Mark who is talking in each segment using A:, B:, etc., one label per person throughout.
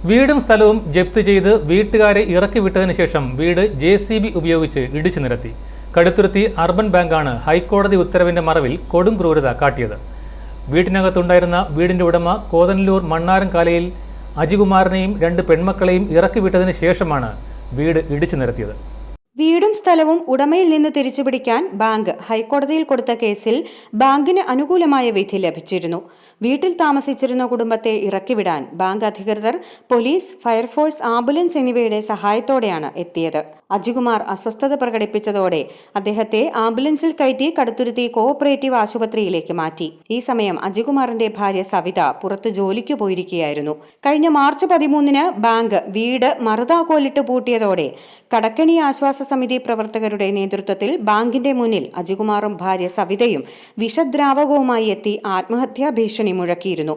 A: വീടും സ്ഥലവും ജപ്തി ചെയ്ത് വീട്ടുകാരെ ഇറക്കി വിട്ടതിന് ശേഷം വീട് JCB ഉപയോഗിച്ച് ഇടിച്ചു നിരത്തി. കടുത്തുരുത്തി അർബൻ ബാങ്കാണ് ഹൈക്കോടതി ഉത്തരവിന്റെ മറവിൽ കൊടും ക്രൂരത കാട്ടിയത്. വീട്ടിനകത്തുണ്ടായിരുന്ന വീടിന്റെ ഉടമ കോതനല്ലൂർ മണ്ണാരം കാലയിൽ അജികുമാറിനെയും 2 പെൺമക്കളെയും ഇറക്കി വിട്ടതിന് ശേഷമാണ് വീട് ഇടിച്ചു നിരത്തിയത്.
B: വീടും സ്ഥലവും ഉടമയിൽ നിന്ന് തിരിച്ചുപിടിക്കാൻ ബാങ്ക് ഹൈക്കോടതിയിൽ കൊടുത്ത കേസിൽ ബാങ്കിന് അനുകൂലമായ വിധി ലഭിച്ചിരുന്നു. വീട്ടിൽ താമസിച്ചിരുന്ന കുടുംബത്തെ ഇറക്കിവിടാൻ ബാങ്ക് അധികൃതർ പോലീസ്, ഫയർഫോഴ്സ്, ആംബുലൻസ് എന്നിവയുടെ സഹായത്തോടെയാണ് എത്തിയത്. അജികുമാർ അസ്വസ്ഥത പ്രകടിപ്പിച്ചതോടെ അദ്ദേഹത്തെ ആംബുലൻസിൽ കയറ്റി കടുത്തുരുത്തി കോഓപ്പറേറ്റീവ് ആശുപത്രിയിലേക്ക് മാറ്റി. ഈ സമയം അജികുമാറിന്റെ ഭാര്യ സവിത പുറത്ത് ജോലിക്ക് പോയിരിക്കുകയായിരുന്നു. കഴിഞ്ഞ മാർച്ച് 13-ന് ബാങ്ക് വീട് മറുതാക്കോലിട്ട് പൂട്ടിയതോടെ കടക്കണി ആശ്വാസ സമിതി പ്രവർത്തകരുടെ നേതൃത്വത്തിൽ ബാങ്കിന്റെ മുന്നിൽ അജികുമാറും ഭാര്യ സവിതയും വിഷദ്രാവകവുമായി എത്തി ആത്മഹത്യാ ഭീഷണി മുഴക്കിയിരുന്നു.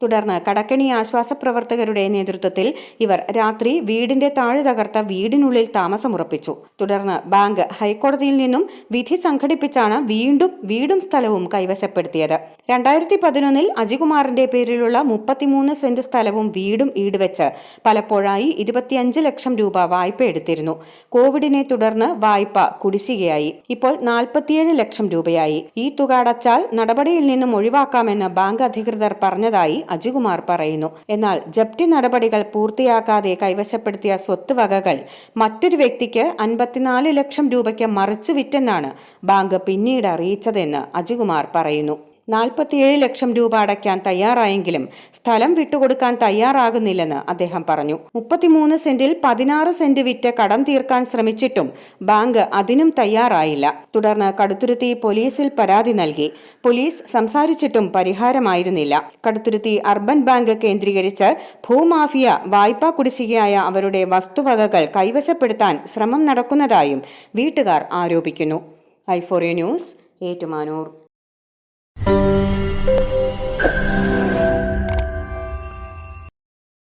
B: തുടർന്ന് കടക്കണി ആശ്വാസ പ്രവർത്തകരുടെ നേതൃത്വത്തിൽ ഇവർ രാത്രി വീടിന്റെ താഴെ തകർത്ത വീടിനുള്ളിൽ താമസമുറപ്പിച്ചു. തുടർന്ന് ബാങ്ക് ഹൈക്കോടതിയിൽ നിന്നും വിധി സംഘടിപ്പിച്ചാണ് വീണ്ടും വീടും സ്ഥലവും കൈവശപ്പെടുത്തിയത്. 2011-ൽ അജികുമാറിന്റെ പേരിലുള്ള 33 സെന്റ് സ്ഥലവും വീടും ഈടുവെച്ച് പലപ്പോഴായി 25 ലക്ഷം രൂപ വായ്പ എടുത്തിരുന്നു. കോവിഡിനെ തുടർന്ന് വായ്പ കുടിശ്ശികയായി. ഇപ്പോൾ 47 ലക്ഷം രൂപയായി. ഈ തുക അടച്ചാൽ നടപടിയിൽ നിന്നും ഒഴിവാക്കാമെന്ന് ബാങ്ക് അധികൃതർ പറഞ്ഞതായി അജികുമാർ പറയുന്നു. എന്നാൽ ജപ്തി നടപടികൾ പൂർത്തിയാക്കാതെ കൈവശപ്പെടുത്തിയ സ്വത്തുവകകൾ മറ്റൊരു വ്യക്തിക്ക് 54 ലക്ഷം രൂപയ്ക്ക് മറിച്ചു വിറ്റെന്നാണ് ബാങ്ക് പിന്നീട് അറിയിച്ചതെന്ന് അജികുമാർ പറയുന്നു. 47 ലക്ഷം രൂപ അടയ്ക്കാൻ തയ്യാറായെങ്കിലും സ്ഥലം വിട്ടുകൊടുക്കാൻ തയ്യാറാകുന്നില്ലെന്ന് അദ്ദേഹം പറഞ്ഞു. 33 സെന്റിൽ 16 സെന്റ് വിറ്റ് കടം തീർക്കാൻ ശ്രമിച്ചിട്ടും ബാങ്ക് അതിനും തയ്യാറായില്ല. തുടർന്ന് കടുത്തുരുത്തി പോലീസിൽ പരാതി നൽകി. പോലീസ് സംസാരിച്ചിട്ടും പരിഹാരമായിരുന്നില്ല. കടുത്തുരുത്തി അർബൻ ബാങ്ക് കേന്ദ്രീകരിച്ച് ഭൂമാഫിയ വായ്പാ കുടിശ്ശികയായ അവരുടെ വസ്തുവകകൾ കൈവശപ്പെടുത്താൻ ശ്രമം നടക്കുന്നതായും വീട്ടുകാർ ആരോപിക്കുന്നു. i4u news, Ettumanoor.